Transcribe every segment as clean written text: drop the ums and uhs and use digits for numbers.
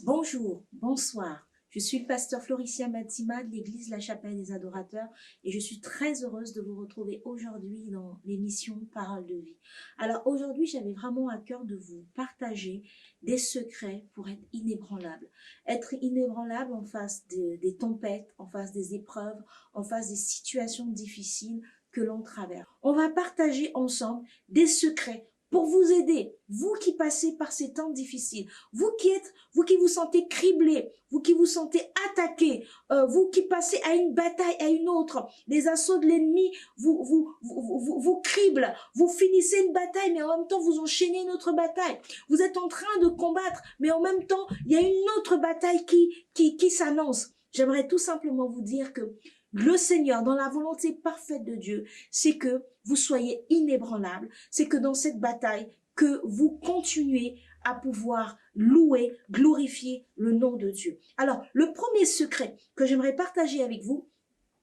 Bonjour, bonsoir. Je suis le pasteur Floricia Matima de l'église La Chapelle des Adorateurs et je suis très heureuse de vous retrouver aujourd'hui dans l'émission Parole de vie. Alors aujourd'hui, j'avais vraiment à cœur de vous partager des secrets pour être inébranlable. Être inébranlable en face des tempêtes, en face des épreuves, en face des situations difficiles que l'on traverse. On va partager ensemble des secrets pour vous aider, vous qui passez par ces temps difficiles, vous qui vous sentez criblé, vous qui vous sentez attaqué, vous qui passez à une bataille, à une autre, les assauts de l'ennemi vous criblent, vous finissez une bataille, mais en même temps vous enchaînez une autre bataille. Vous êtes en train de combattre, mais en même temps il y a une autre bataille qui s'annonce. J'aimerais tout simplement vous dire que le Seigneur, dans la volonté parfaite de Dieu, c'est que vous soyez inébranlables, c'est que dans cette bataille, que vous continuez à pouvoir louer, glorifier le nom de Dieu. Alors, le premier secret que j'aimerais partager avec vous,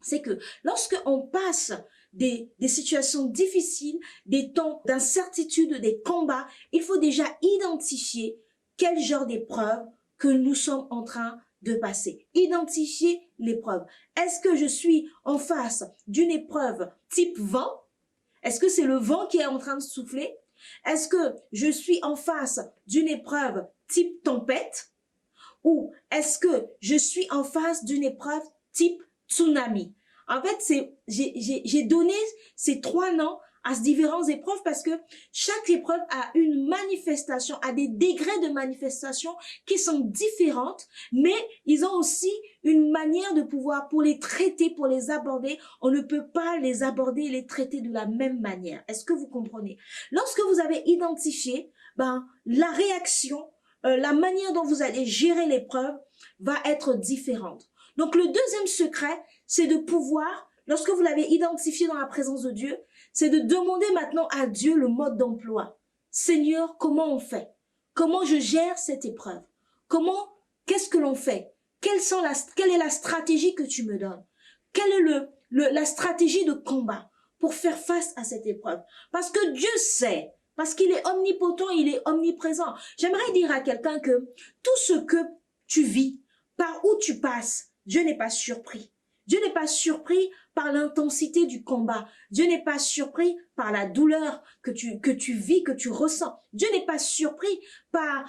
c'est que lorsque on passe des situations difficiles, des temps d'incertitude, des combats, il faut déjà identifier quel genre d'épreuve que nous sommes en train de passer. Identifier l'épreuve. Est-ce que je suis en face d'une épreuve type vent? Est-ce que c'est le vent qui est en train de souffler? Est-ce que je suis en face d'une épreuve type tempête? Ou est-ce que je suis en face d'une épreuve type tsunami? En fait, j'ai donné ces trois noms à ces différentes épreuves parce que chaque épreuve a une manifestation, a des degrés de manifestation qui sont différentes, mais ils ont aussi une manière de pouvoir, pour les traiter, pour les aborder, on ne peut pas les aborder et les traiter de la même manière. Est-ce que vous comprenez? Lorsque vous avez identifié, la réaction, la manière dont vous allez gérer l'épreuve va être différente. Donc, le deuxième secret, c'est de pouvoir, lorsque vous l'avez identifié dans la présence de Dieu, c'est de demander maintenant à Dieu le mode d'emploi. Seigneur, comment on fait? Comment je gère cette épreuve? Qu'est-ce que l'on fait? Quelle est la stratégie que tu me donnes? Quelle est la stratégie de combat pour faire face à cette épreuve? Parce que Dieu sait, parce qu'il est omnipotent, il est omniprésent. J'aimerais dire à quelqu'un que tout ce que tu vis, par où tu passes, Dieu n'est pas surpris. Dieu n'est pas surpris par l'intensité du combat. Dieu n'est pas surpris par la douleur que tu vis, que tu ressens. Dieu n'est pas surpris par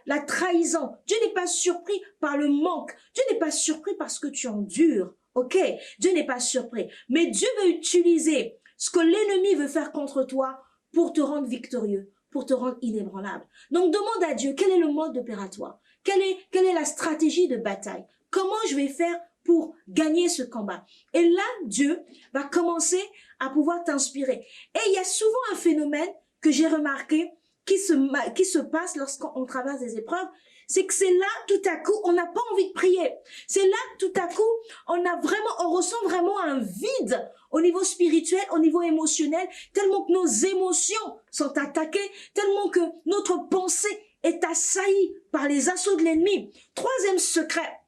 la trahison. Dieu n'est pas surpris par le manque. Dieu n'est pas surpris par ce que tu endures. Ok? Dieu n'est pas surpris. Mais Dieu veut utiliser ce que l'ennemi veut faire contre toi pour te rendre victorieux, pour te rendre inébranlable. Donc demande à Dieu quel est le mode opératoire, quelle est la stratégie de bataille, comment je vais faire pour gagner ce combat. Et là, Dieu va commencer à pouvoir t'inspirer. Et il y a souvent un phénomène que j'ai remarqué qui se passe lorsqu'on traverse des épreuves, c'est que c'est là, tout à coup, on n'a pas envie de prier. C'est là, tout à coup, on ressent vraiment un vide au niveau spirituel, au niveau émotionnel, tellement que nos émotions sont attaquées, tellement que notre pensée est assaillie par les assauts de l'ennemi. Troisième secret,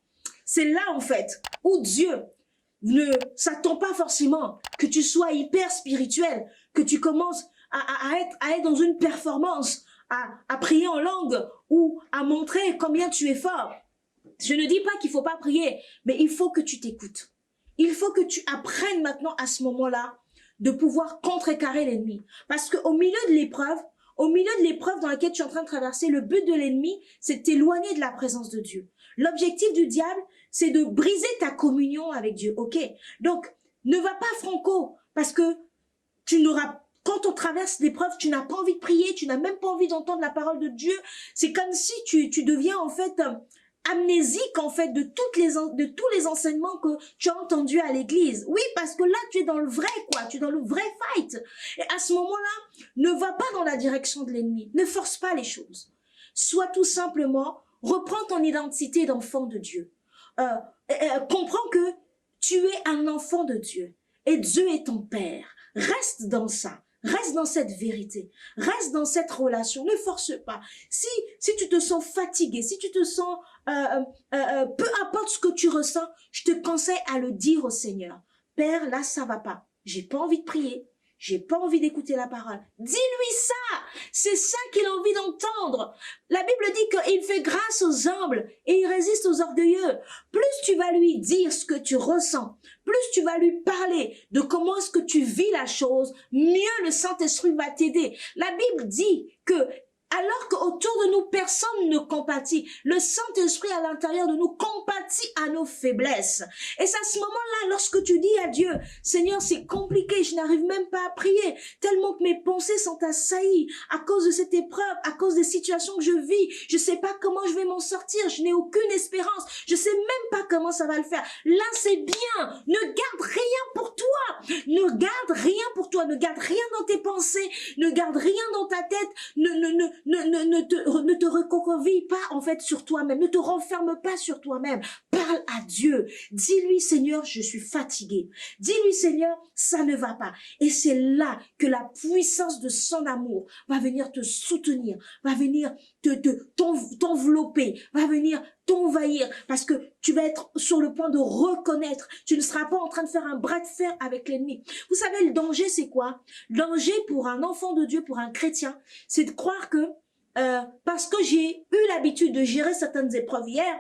c'est là, en fait, où Dieu ne s'attend pas forcément que tu sois hyper spirituel, que tu commences à être dans une performance, à prier en langue ou à montrer combien tu es fort. Je ne dis pas qu'il ne faut pas prier, mais il faut que tu t'écoutes. Il faut que tu apprennes maintenant à ce moment-là de pouvoir contrecarrer l'ennemi. Parce qu'au milieu de l'épreuve, dans laquelle tu es en train de traverser, le but de l'ennemi, c'est de t'éloigner de la présence de Dieu. L'objectif du diable, c'est de briser ta communion avec Dieu, ok? Donc, ne va pas franco, parce que quand on traverse l'épreuve, tu n'as pas envie de prier, tu n'as même pas envie d'entendre la parole de Dieu. C'est comme si tu deviens en fait amnésique en fait de tous les enseignements que tu as entendus à l'église. Oui, parce que là, tu es dans le vrai, quoi. Tu es dans le vrai fight. Et à ce moment-là, ne va pas dans la direction de l'ennemi. Ne force pas les choses. Sois tout simplement, reprends ton identité d'enfant de Dieu. Comprends que tu es un enfant de Dieu. Et Dieu est ton Père. Reste dans ça. Reste dans cette vérité. Reste dans cette relation. Ne force pas. Si tu te sens fatigué, si tu te sens... peu importe ce que tu ressens, je te conseille à le dire au Seigneur. Père, là, ça va pas. J'ai pas envie de prier. j'ai pas envie d'écouter la parole. Dis-lui ça. C'est ça qu'il a envie d'entendre. La Bible dit qu'il fait grâce aux humbles et il résiste aux orgueilleux. Plus tu vas lui dire ce que tu ressens, plus tu vas lui parler de comment est-ce que tu vis la chose, mieux le Saint-Esprit va t'aider. La Bible dit que alors qu'autour de nous, personne ne compatit. Le Saint-Esprit à l'intérieur de nous compatit à nos faiblesses. Et c'est à ce moment-là, lorsque tu dis à Dieu, Seigneur, c'est compliqué, je n'arrive même pas à prier, tellement que mes pensées sont assaillies à cause de cette épreuve, à cause des situations que je vis. Je ne sais pas comment je vais m'en sortir, je n'ai aucune espérance, je ne sais même pas comment ça va le faire. Là, c'est bien, ne garde rien pour toi, ne garde rien pour toi, ne garde rien dans tes pensées, ne garde rien dans ta tête, ne te reconcovie pas en fait sur toi-même, ne te renferme pas sur toi-même. Parle à Dieu, dis-lui Seigneur, je suis fatigué. Dis-lui Seigneur, ça ne va pas. Et c'est là que la puissance de son amour va venir te soutenir, va venir t'envelopper, va venir t'envahir parce que tu vas être sur le point de reconnaître. Tu ne seras pas en train de faire un bras de fer avec l'ennemi. Vous savez, le danger, c'est quoi? Le danger pour un enfant de Dieu, pour un chrétien, c'est de croire que parce que j'ai eu l'habitude de gérer certaines épreuves hier,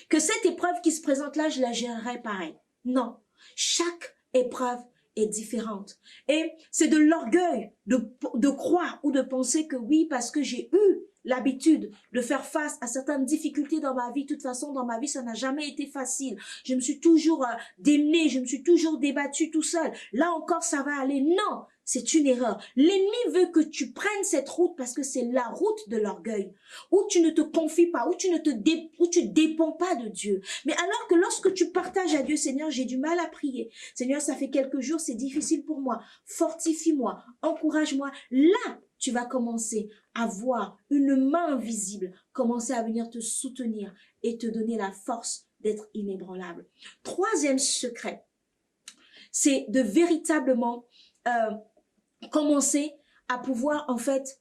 que cette épreuve qui se présente là, je la gérerai pareil. Non, chaque épreuve est différente. Et c'est de l'orgueil de croire ou de penser que oui, parce que j'ai eu l'habitude de faire face à certaines difficultés dans ma vie. De toute façon, dans ma vie, ça n'a jamais été facile. Je me suis toujours démenée, je me suis toujours débattue tout seul. Là encore, ça va aller. Non, c'est une erreur. L'ennemi veut que tu prennes cette route parce que c'est la route de l'orgueil, où tu ne te confies pas, où tu dépends pas de Dieu. Mais alors que lorsque tu partages à Dieu, Seigneur, j'ai du mal à prier. Seigneur, ça fait quelques jours, c'est difficile pour moi. Fortifie-moi, encourage-moi. Là, tu vas commencer à voir une main invisible commencer à venir te soutenir et te donner la force d'être inébranlable. Troisième secret, c'est de véritablement commencer à pouvoir en fait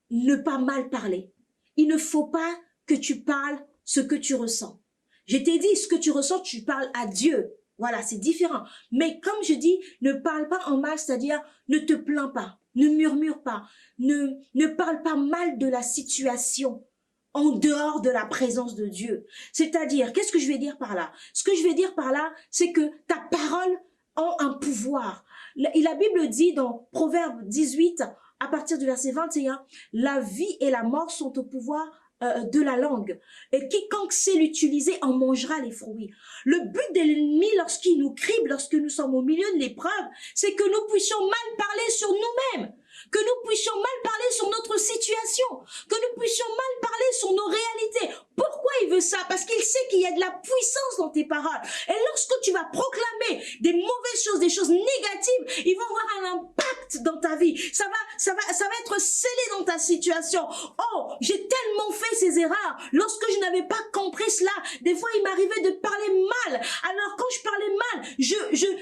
ne pas mal parler. Il ne faut pas que tu parles ce que tu ressens. Je t'ai dit, ce que tu ressens, tu parles à Dieu. Voilà, c'est différent. Mais comme je dis, ne parle pas en mal, c'est-à-dire ne te plains pas, ne murmure pas, ne parle pas mal de la situation en dehors de la présence de Dieu. C'est-à-dire, qu'est-ce que je vais dire par là? Ce que je vais dire par là, c'est que ta parole a un pouvoir. La Bible dit dans Proverbe 18, à partir du verset 21, la vie et la mort sont au pouvoir de la langue. Et quiconque sait l'utiliser en mangera les fruits. Le but de l'ennemi lorsqu'il nous crible, lorsque nous sommes au milieu de l'épreuve, c'est que nous puissions mal parler sur nous-mêmes, que nous puissions mal parler sur notre situation, que nous puissions mal parler sur nos réalités. Pourquoi il veut ça? Parce qu'il sait qu'il y a de la puissance dans tes paroles. Et lorsque tu vas proclamer des mauvaises choses, des choses négatives, ils vont avoir un impact dans ta vie. Ça va être scellé dans ta situation. Oh, j'ai tellement fait ces erreurs. Lorsque je n'avais pas compris cela, des fois il m'arrivait de parler mal. Alors quand je parlais mal,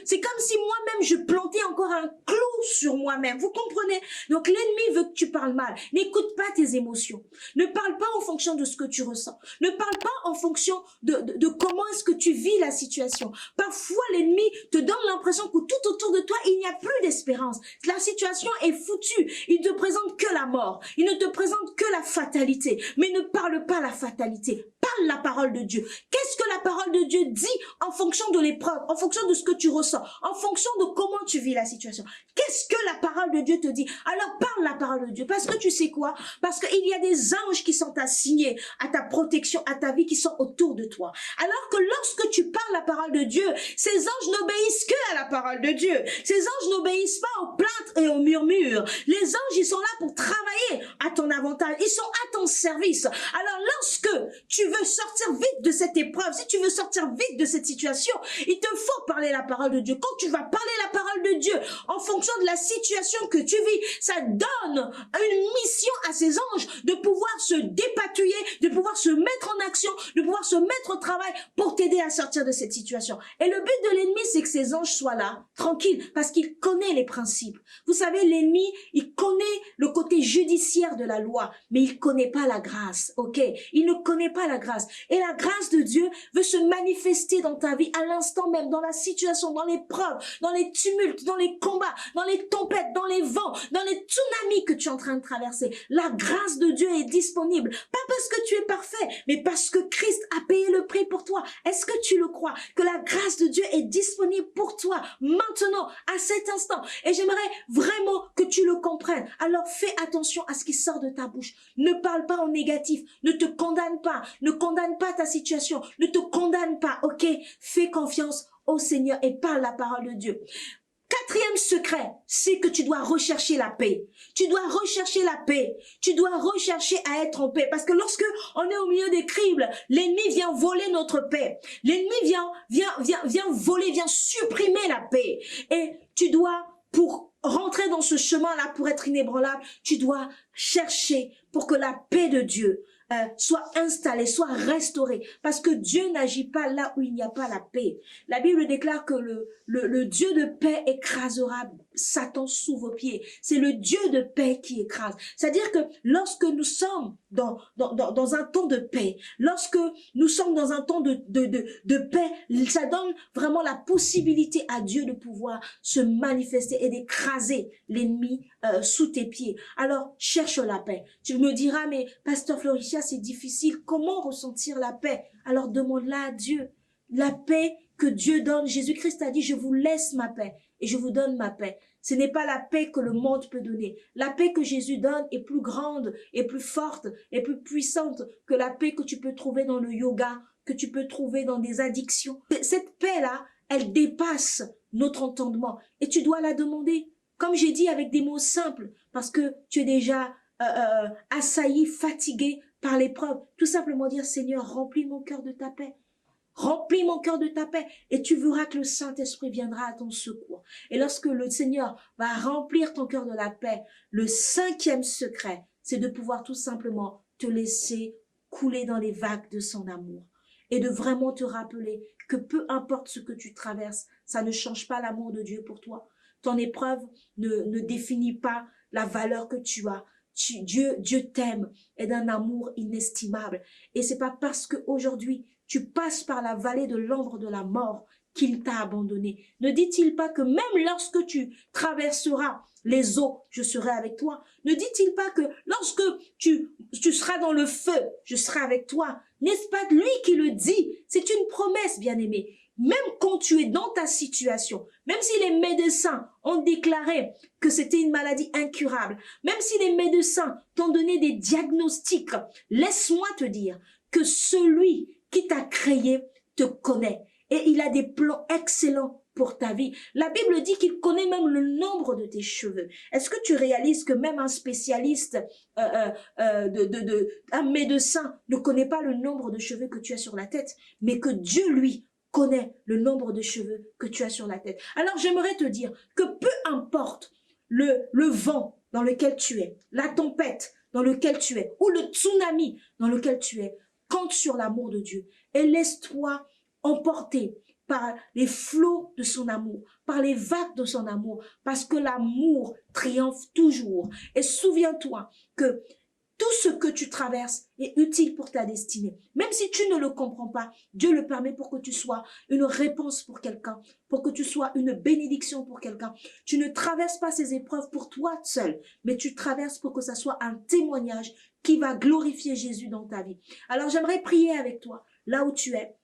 c'est comme si moi-même je plantais encore un clou sur moi-même. Vous comprenez? Donc l'ennemi veut que tu parles mal. N'écoute pas tes émotions. Ne parle pas en fonction de ce que tu ressens. Ne parle pas en fonction de comment est-ce que tu vis la situation. Parfois l'ennemi te donne l'impression que tout autour de toi il n'y a plus d'espérance. La situation est foutue. Il ne te présente que la mort. Il ne te présente que la fatalité. Mais ne parle pas la fatalité. Parle la parole de Dieu. Qu'est-ce que la parole de Dieu dit en fonction de l'épreuve, en fonction de ce que tu ressens, en fonction de comment tu vis la situation? Qu'est-ce que la parole de Dieu te dit? Alors parle la parole de Dieu. Parce que tu sais quoi? Parce qu'il y a des anges qui sont assignés à ta protection, à ta vie, qui sont autour de toi. Alors que lorsque tu parles la parole de Dieu, ces anges n'obéissent que à la parole de Dieu. Ces anges n'obéissent pas aux plaintes et aux murmures. Les anges, ils sont là pour travailler à ton avantage. Ils sont à ton service. Alors lorsque tu veux sortir vite de cette épreuve, si tu veux sortir vite de cette situation, il te faut parler la parole de Dieu. Quand tu vas parler la parole de Dieu en fonction de la situation que tu vis, ça donne une mission à ces anges de pouvoir se dépatouiller, de pouvoir se mettre en action, de pouvoir se mettre au travail pour t'aider à sortir de cette situation. Et le but de l'ennemi, c'est que ces anges soient là, tranquilles, parce qu'il connaît les principes. Vous savez, l'ennemi, il connaît le côté judiciaire de la loi, mais il connaît pas la grâce, ok? Il ne connaît pas la grâce. Et la grâce de Dieu veut se manifester dans ta vie à l'instant même, dans la situation, dans l'épreuve, dans les tumultes, dans les combats, dans les tempêtes, dans les vents, dans les tsunamis que tu es en train de traverser. La grâce de Dieu est disponible, pas parce que tu es parfait, mais parce que Christ a payé le prix pour toi. Est-ce que tu le crois? Que la grâce de Dieu est disponible pour toi, maintenant, à cet instant. Et j'aimerais vraiment que tu le comprennes. Alors fais attention à ce qui sort de ta bouche. Ne parle pas en négatif, ne te condamne pas ta situation, ne te condamne pas, ok? Fais confiance au Seigneur et parle la parole de Dieu. Quatrième secret, c'est que tu dois rechercher la paix. Tu dois rechercher la paix. Tu dois rechercher à être en paix. Parce que lorsque on est au milieu des cribles, l'ennemi vient voler notre paix. L'ennemi vient voler, vient supprimer la paix. Et tu dois, pour rentrer dans ce chemin-là, pour être inébranlable, tu dois chercher pour que la paix de Dieu soit installée, soit restaurée. Parce que Dieu n'agit pas là où il n'y a pas la paix. La Bible déclare que le Dieu de paix écrasera Satan sous vos pieds. C'est le Dieu de paix qui écrase. C'est-à-dire que lorsque nous sommes dans un temps de paix, lorsque nous sommes dans un temps de paix, ça donne vraiment la possibilité à Dieu de pouvoir se manifester et d'écraser l'ennemi sous tes pieds. Alors, cherche la paix. Tu me diras, mais Pasteur Floricia, c'est difficile. Comment ressentir la paix? Alors, demande-la à Dieu. La paix que Dieu donne. Jésus-Christ a dit, je vous laisse ma paix et je vous donne ma paix. Ce n'est pas la paix que le monde peut donner. La paix que Jésus donne est plus grande, est plus forte, est plus puissante que la paix que tu peux trouver dans le yoga, que tu peux trouver dans des addictions. Cette paix-là, elle dépasse notre entendement et tu dois la demander. Comme j'ai dit, avec des mots simples, parce que tu es déjà assailli, fatigué par l'épreuve. Tout simplement dire, Seigneur, remplis mon cœur de ta paix. Remplis mon cœur de ta paix et tu verras que le Saint-Esprit viendra à ton secours. Et lorsque le Seigneur va remplir ton cœur de la paix, le cinquième secret, c'est de pouvoir tout simplement te laisser couler dans les vagues de son amour et de vraiment te rappeler que peu importe ce que tu traverses, ça ne change pas l'amour de Dieu pour toi. Ton épreuve ne définit pas la valeur que tu as. Dieu t'aime et d'un amour inestimable. Et c'est pas parce qu'aujourd'hui, tu passes par la vallée de l'ombre de la mort qu'il t'a abandonné. Ne dit-il pas que même lorsque tu traverseras les eaux, je serai avec toi? Ne dit-il pas que lorsque tu seras dans le feu, je serai avec toi? N'est-ce pas lui qui le dit? C'est une promesse, bien-aimé. Même quand tu es dans ta situation, même si les médecins ont déclaré que c'était une maladie incurable, même si les médecins t'ont donné des diagnostics, laisse-moi te dire que celui qui t'a créé te connaît et il a des plans excellents pour ta vie. La Bible dit qu'il connaît même le nombre de tes cheveux. Est-ce que tu réalises que même un spécialiste, un médecin ne connaît pas le nombre de cheveux que tu as sur la tête, mais que Dieu, lui, connaît le nombre de cheveux que tu as sur la tête. Alors j'aimerais te dire que peu importe le vent dans lequel tu es, la tempête dans lequel tu es, ou le tsunami dans lequel tu es, compte sur l'amour de Dieu et laisse-toi emporter par les flots de son amour, par les vagues de son amour, parce que l'amour triomphe toujours. Et souviens-toi que tout ce que tu traverses est utile pour ta destinée. Même si tu ne le comprends pas, Dieu le permet pour que tu sois une réponse pour quelqu'un, pour que tu sois une bénédiction pour quelqu'un. Tu ne traverses pas ces épreuves pour toi seul, mais tu traverses pour que ça soit un témoignage qui va glorifier Jésus dans ta vie. Alors j'aimerais prier avec toi, là où tu es.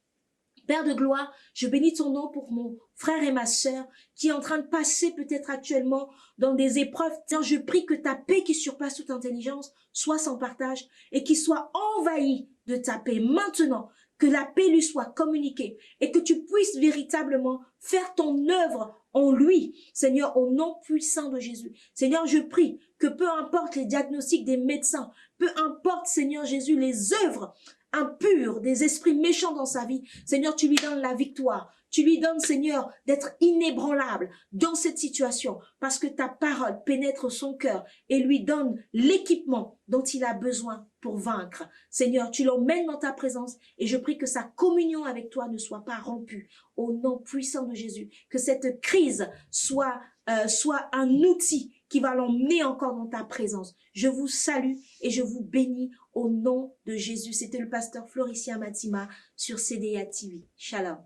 Père de gloire, je bénis ton nom pour mon frère et ma sœur qui est en train de passer peut-être actuellement dans des épreuves. Je prie que ta paix qui surpasse toute intelligence soit sans partage et qu'il soit envahi de ta paix maintenant, que la paix lui soit communiquée et que tu puisses véritablement faire ton œuvre en lui, Seigneur, au nom puissant de Jésus. Seigneur, je prie que peu importe les diagnostics des médecins, peu importe, Seigneur Jésus, les œuvres impurs, des esprits méchants dans sa vie, Seigneur, tu lui donnes la victoire. Tu lui donnes, Seigneur, d'être inébranlable dans cette situation parce que ta parole pénètre son cœur et lui donne l'équipement dont il a besoin pour vaincre. Seigneur, tu l'emmènes dans ta présence et je prie que sa communion avec toi ne soit pas rompue. Au nom puissant de Jésus, que cette crise soit un outil qui va l'emmener encore dans ta présence. Je vous salue et je vous bénis au nom de Jésus. C'était le pasteur Floricien Matima sur CDA TV. Shalom.